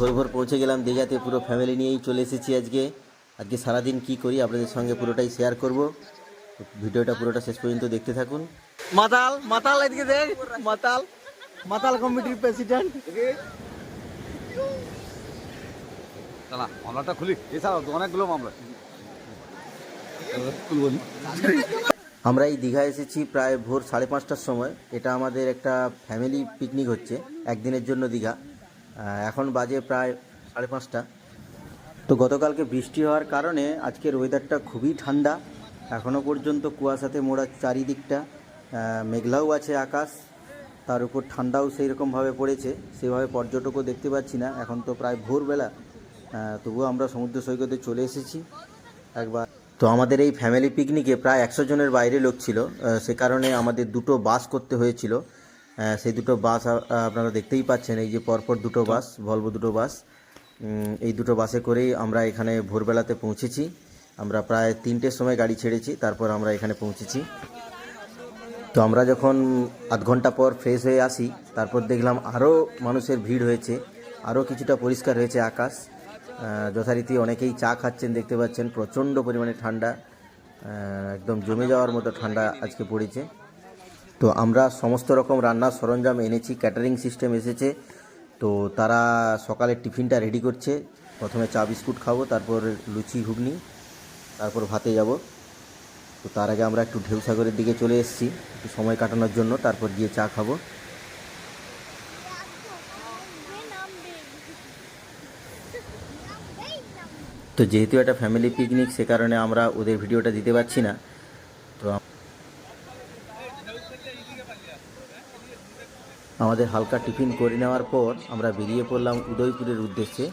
ভোর ভোর পৌঁছে গেলাম দীঘাতে, পুরো ফ্যামিলি নিয়েই চলে এসেছি। আজকে সারাদিন কি করি আপনাদের সঙ্গে পুরোটাই শেয়ার করব। ভিডিওটা পুরোটা শেষ পর্যন্ত দেখতে থাকুন। মাতাল মাতাল এদিকে দেখ, মাতাল মাতাল কমিটির প্রেসিডেন্ট। চলা মামলাটা খুলি, এছাড়াও তো অনেকগুলো মামলা আমরা এই দীঘা এসেছি প্রায় ভোর 5:30টার সময়। এটা আমাদের একটা ফ্যামিলি পিকনিক হচ্ছে, একদিনের জন্য দীঘা। এখন বাজে প্রায় 5:30টা। তো গতকালকে বৃষ্টি হওয়ার কারণে আজকের ওয়েদারটা খুবই ঠান্ডা। এখনও পর্যন্ত কুয়াশাতে মোড়া চারিদিকটা, মেঘলাও আছে আকাশ, তার উপর ঠান্ডাও সেই রকমভাবে পড়েছে। সেভাবে পর্যটকও দেখতে পাচ্ছি না, এখন তো প্রায় ভোরবেলা। তবুও আমরা সমুদ্র সৈকতে চলে এসেছি একবার। তো আমাদের এই ফ্যামিলি পিকনিকে প্রায় 100 জনের বাইরে লোক ছিল, সে কারণে আমাদের দুটো বাস করতে হয়েছিল। সেই দুটো বাস আপনারা দেখতেই পাচ্ছেন, এই যে পরপর দুটো বাস, ভলভো দুটো বাস। এই দুটো বাসে করেই আমরা এখানে ভোরবেলাতে পৌঁছেছি। আমরা প্রায় 3টের সময় গাড়ি ছেড়েছি, তারপর আমরা এখানে পৌঁছেছি। তো আমরা যখন আধ ঘন্টা পর ফ্রেশ হয়ে আসি, তারপর দেখলাম আরও মানুষের ভিড় হয়েছে, আরও কিছুটা পরিষ্কার হয়েছে আকাশ। যথারীতি অনেকেই চা খাচ্ছেন, দেখতে পাচ্ছেন। প্রচণ্ড পরিমাণে ঠান্ডা, একদম জমে যাওয়ার মতো ঠান্ডা আজকে পড়েছে। তো আমরা সমস্ত রকম রান্নার সরঞ্জাম এনেছি, ক্যাটারিং সিস্টেম এসেছে। তো তারা সকালের টিফিনটা রেডি করছে। প্রথমে চা বিস্কুট খাবো, তারপর লুচি ঘুগনি, তারপর ভাতে যাব। তো তার আগে আমরা একটু ঢেউসাগরের দিকে চলে এসেছি একটু সময় কাটানোর জন্য, তারপর গিয়ে চা খাবো। তো যেহেতু এটা ফ্যামিলি পিকনিক, সে কারণে আমরা ওদের ভিডিওটা দিতে পারছি না। তো আমাদের হালকা টিফিন করে নেওয়ার পর আমরা বেরিয়ে পড়লাম উদয়পুরের উদ্দেশ্যে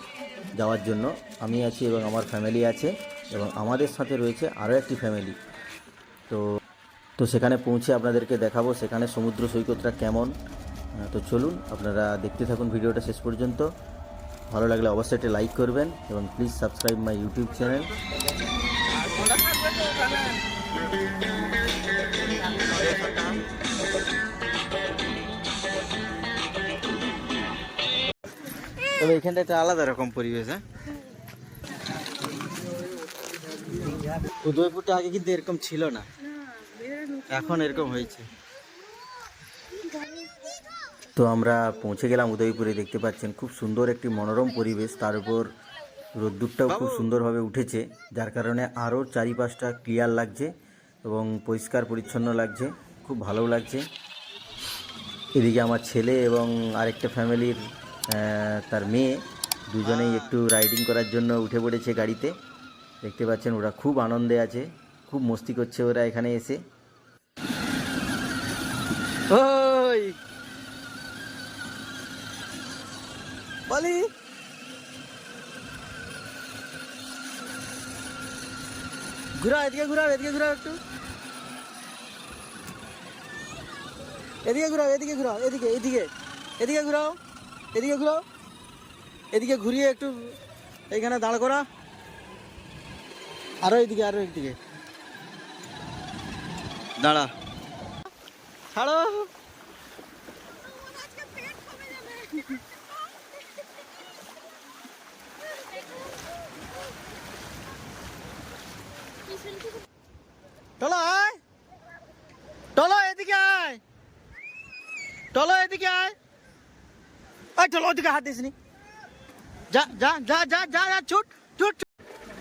যাওয়ার জন্য। আমি আছি এবং আমার ফ্যামিলি আছে, এবং আমাদের সাথে রয়েছে আরও একটি ফ্যামিলি। তো সেখানে পৌঁছে আপনাদেরকে দেখাবো সেখানে সমুদ্র সৈকতটা কেমন। তো চলুন আপনারা দেখতে থাকুন ভিডিওটা শেষ পর্যন্ত। ভালো লাগলে অবশ্যই একটা লাইক করবেন, এবং please subscribe my YouTube channel. তবে এখানটা একটা আলাদা রকম পরিবেশ। উদয়পুরটা আগে কিন্তু এরকম ছিল না, এখন এরকম হয়েছে। তো আমরা পৌঁছে গেলাম উদয়পুরে। দেখতে পাচ্ছেন খুব সুন্দর একটি মনোরম পরিবেশ, তার উপর রোদ্দুরটাও খুব সুন্দরভাবে উঠেছে, যার কারণে আরও চারিপাশটা ক্লিয়ার লাগছে এবং পরিষ্কার পরিচ্ছন্ন লাগছে, খুব ভালো লাগছে। এদিকে আমার ছেলে এবং আরেকটা ফ্যামিলির তার মেয়ে, দুজনেই একটু রাইডিং করার জন্য উঠে পড়েছে গাড়িতে। দেখতে পাচ্ছেন ওরা খুব আনন্দে আছে, খুব মস্তি করছে ওরা এখানে এসে। ওই বলি ঘুরাও, এদিকে ঘুরাও, এদিকে ঘুরাও, একটু এদিকে ঘুরাও, এদিকে ঘুরাও, এদিকে এদিকে এদিকে ঘুরাও, এদিকে ঘুরাও, এদিকে ঘুরিয়ে একটু এইখানে দাঁড় করা, আরো এদিকে, আরো একদিকে দাঁড়া, ছাড়ো। টলো আয়, টলো এদিকে আয়, টলো এদিকে আয়, টলো ওদিকে হাত দিসনি, যা যা যা যা যা যা, ছুট ছুট।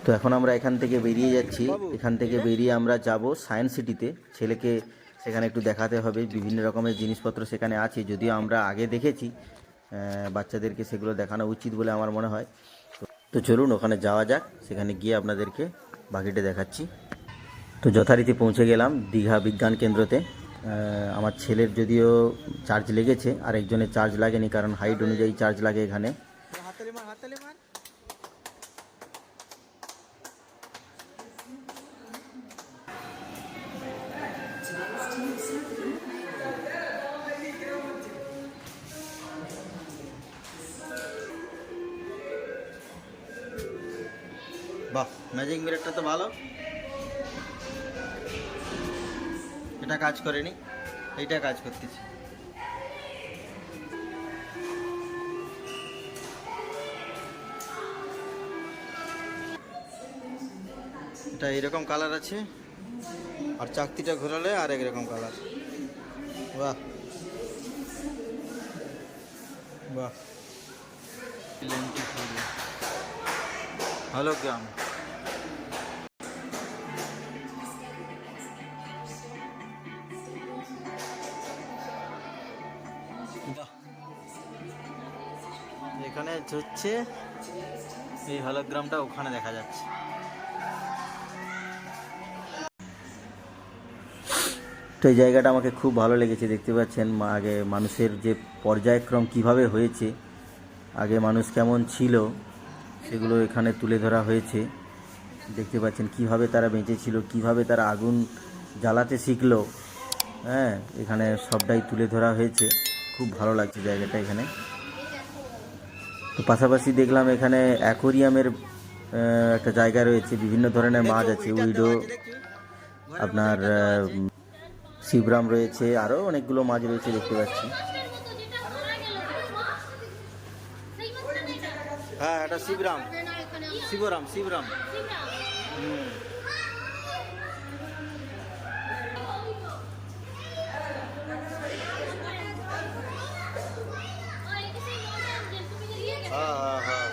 তো এখন আমরা এখান থেকে বেরিয়ে যাচ্ছি। এখান থেকে বেরিয়ে আমরা যাব সায়েন্স সিটিতে। ছেলেকে সেখানে একটু দেখাতে হবে, বিভিন্ন রকমের জিনিসপত্র সেখানে আছে, যদিও আমরা আগে দেখেছি। বাচ্চাদেরকে সেগুলো দেখানো উচিত বলে আমার মনে হয়। তো চলুন ওখানে যাওয়া যাক, সেখানে গিয়ে আপনাদেরকে বাকিটা দেখাচ্ছি। তো যথারীতি পৌঁছে গেলাম দীঘা বিজ্ঞান কেন্দ্রতে। আমার ছেলের যদিও চার্জ লেগেছে, আর একজনের চার্জ লাগেনি, কারণ হাইট অনুযায়ী চার্জ লাগে এখানে। বাহ, ম্যাজিক মিররটা তো ভালো, এটা কাজ করেনি, এইটা কাজ করতেছে। এটা এরকম কালার আছে, আর চাকতিটা ঘোরালে আর এক রকম কালার। বাহ বাহ, হলোগ্রাম। এখানে হচ্ছে এই হলোগ্রামটা ওখানে দেখা যাচ্ছে। তো এই জায়গাটা আমাকে খুব ভালো লেগেছে। দেখতে পাচ্ছেন আগে মানুষের যে পর্যায়ক্রম কিভাবে হয়েছে, আগে মানুষ কেমন ছিল সেগুলো এখানে তুলে ধরা হয়েছে। দেখতে পাচ্ছেন কিভাবে তারা বেঁচে ছিল, কিভাবে তারা আগুন জ্বালাতে শিখলো। হ্যাঁ, এখানে সবটাই তুলে ধরা হয়েছে। খুব ভালো লাগছে জায়গাটা এখানে। তো পাশাপাশি দেখলাম এখানে অ্যাকোরিয়ামের একটা জায়গা রয়েছে, বিভিন্ন ধরনের মাছ আছে, উইডো, আপনার শিবরাম রয়েছে, আরও অনেকগুলো মাছ রয়েছে দেখতে পাচ্ছি। হ্যাঁ, এটা শিবরাম, শিবরাম, শিবরাম। হ্যাঁ হ্যাঁ হ্যাঁ।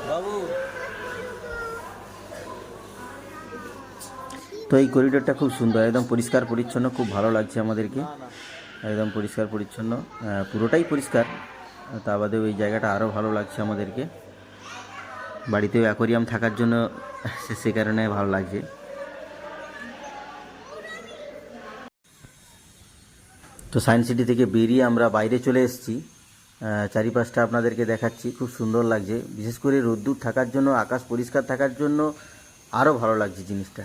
বাবু, তো এই করিডোরটা খুব সুন্দর, একদম পরিষ্কার পরিচ্ছন্ন, খুব ভালো লাগছে আমাদেরকে। একদম পরিষ্কার পরিচ্ছন্ন, পুরোটাই পরিষ্কার। তা বাদেও এই জায়গাটা আরও ভালো লাগছে আমাদেরকে। বাড়িতেও অ্যাকোরিয়াম থাকার জন্য সে কারণে ভালো লাগছে। তো সায়েন্স সিটি থেকে বেরিয়ে আমরা বাইরে চলে এসেছি। চারিপাশটা আপনাদেরকে দেখাচ্ছি, খুব সুন্দর লাগছে। বিশেষ করে রোদ্দুর থাকার জন্য, আকাশ পরিষ্কার থাকার জন্য আরও ভালো লাগছে জিনিসটা।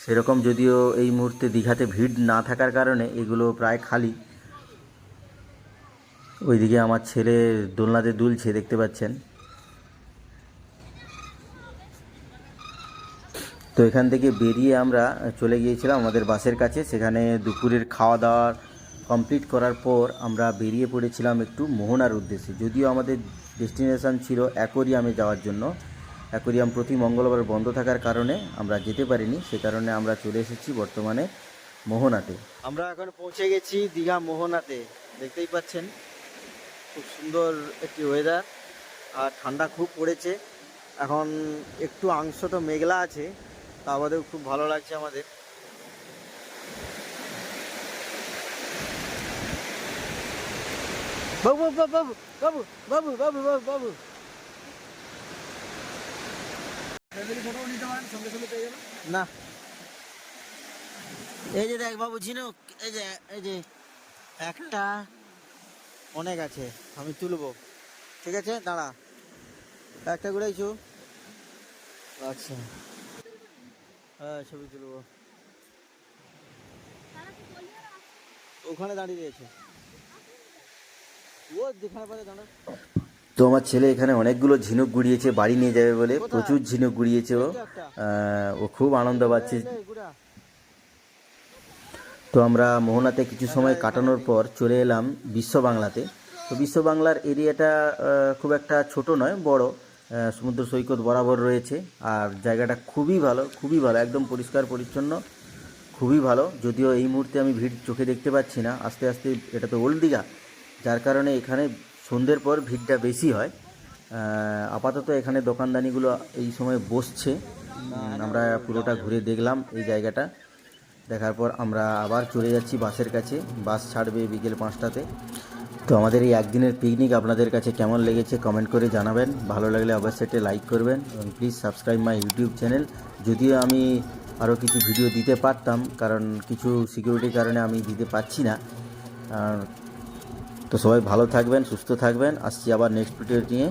সেরকম যদিও এই মুহূর্তে দীঘাতে ভিড় না থাকার কারণে এগুলো প্রায় খালি। ওইদিকে আমার ছেলে দোলনাতে দুলছে, দেখতে পাচ্ছেন। তো এখান থেকে বেরিয়ে আমরা চলে গিয়েছিলাম আমাদের বাসের কাছে। সেখানে দুপুরের খাওয়া দাওয়া কমপ্লিট করার পর আমরা বেরিয়ে পড়েছিলাম একটু মোহনার উদ্দেশ্যে। যদিও আমাদের ডেস্টিনেশন ছিল অ্যাকোরিয়ামে যাওয়ার জন্য, অ্যাকোরিয়াম প্রতি মঙ্গলবার বন্ধ থাকার কারণে আমরা যেতে পারিনি। সে কারণে আমরা চলে এসেছি বর্তমানে মোহনাতে। আমরা এখন পৌঁছে গেছি দীঘা মোহনাতে। দেখতেই পাচ্ছেন খুব সুন্দর একটি ওয়েদার, আর ঠান্ডা খুব পড়েছে। এখন একটু আংশত মেঘলা আছে, তা বাদেও খুব ভালো লাগছে আমাদের। বাবু বাবু বাবু বাবু বাবু বাবু বাবু বাবু না, এই যে দেখ বাবু ঝিনুক, এই যে একটা অনেক আছে, আমি তুলবো। ঠিক আছে, দাঁড়া, একটা ঘুরাইছু। আচ্ছা, হ্যাঁ ছবি তুলবো। ওখানে দাঁড়িয়ে রয়েছে, ও যেখানে পারে দাঁড়া। তো আমার ছেলে এখানে অনেকগুলো ঝিনুক গুড়িয়েছে বাড়ি নিয়ে যাবে বলে, প্রচুর ঝিনুক গুড়িয়েছে ও খুব আনন্দ পাচ্ছে। তো আমরা মোহনাতে কিছু সময় কাটানোর পর চলে এলাম বিশ্ব বাংলাতে। তো বিশ্ব বাংলার এরিয়াটা খুব একটা ছোট নয়, বড়, সমুদ্র সৈকত বরাবর রয়েছে। আর জায়গাটা খুবই ভালো, খুবই ভালো, একদম পরিষ্কার পরিচ্ছন্ন, খুবই ভালো। যদিও এই মুহূর্তে আমি ভিড় চোখে দেখতে পাচ্ছি না, আস্তে আস্তে, এটা তো ওল্ড দীঘা, যার কারণে এখানে সন্ধ্যের পর ভিড়টা বেশি হয়। আপাতত এখানে দোকানদানিগুলো এই সময় বসছে। আমরা পুরোটা ঘুরে দেখলাম এই জায়গাটা। দেখার পর আমরা আবার চলে যাচ্ছি বাসের কাছে। বাস ছাড়বে বিকেল 5টাতে। তো আমাদের এই একদিনের পিকনিক আপনাদের কাছে কেমন লেগেছে কমেন্ট করে জানাবেন। ভালো লাগলে অবশ্যই একটা লাইক করবেন এবং please subscribe my YouTube channel. যদিও আমি আরও কিছু ভিডিও দিতে পারতাম, কারণ কিছু সিকিউরিটির কারণে আমি দিতে পারছি না। তো সবাই ভালো থাকবেন, সুস্থ থাকবেন। আসছি আবার নেক্সট ভিডিও নিয়ে।